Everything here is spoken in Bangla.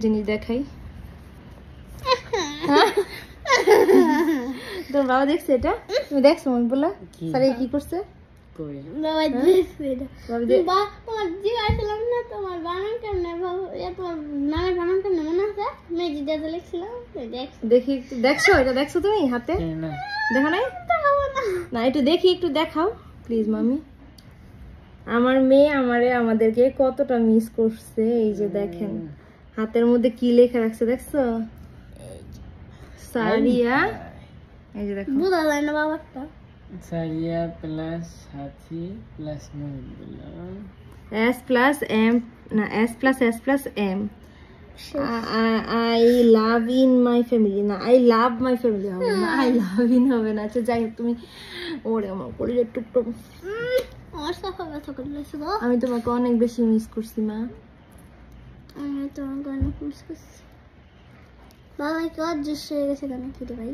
জিনিস দেখাই। তোর বাবা দেখছে এটা? তুমি দেখছো মন বলা স্যার কি করছে? বাবা দেখছে এটা। বাবা তোমার জিজ্ঞাসা না তোমার বানান কেমনে তোমার নামের বানান কেমনে মনে আছে? মেজি দাদা লিখছিলাম দেখি একটু। দেখছো এটা? দেখছো তুমি হাতে? না দেখো নাই? না একটু দেখি, একটু দেখাও প্লিজ মামি। আমার মেয়ে আমাদেরকে কতটা মিস করছে। এই যে দেখেন হাতের মধ্যে কি লেখা রাখছে দেখছো? সারিয়া। এই যে দেখো বুঝা যায় না বাবাটা। সারিয়া প্লাস সাথী plus Mohibullah S plus M না S plus M I love in my family না I love my family হবে না, I love in হবে না। আচ্ছা যাই হোক, তুমি ওরে আমার কলিজার টুকটুক। আমার সাফা ব্যথা করতেছে গো। আমি তোমাকে অনেক বেশি মিস করছি মা। আমি তোমাকে অনেক মিস করছি। বাবা কি অদৃশ্য হয়ে গেছে কেন কি রে ভাই?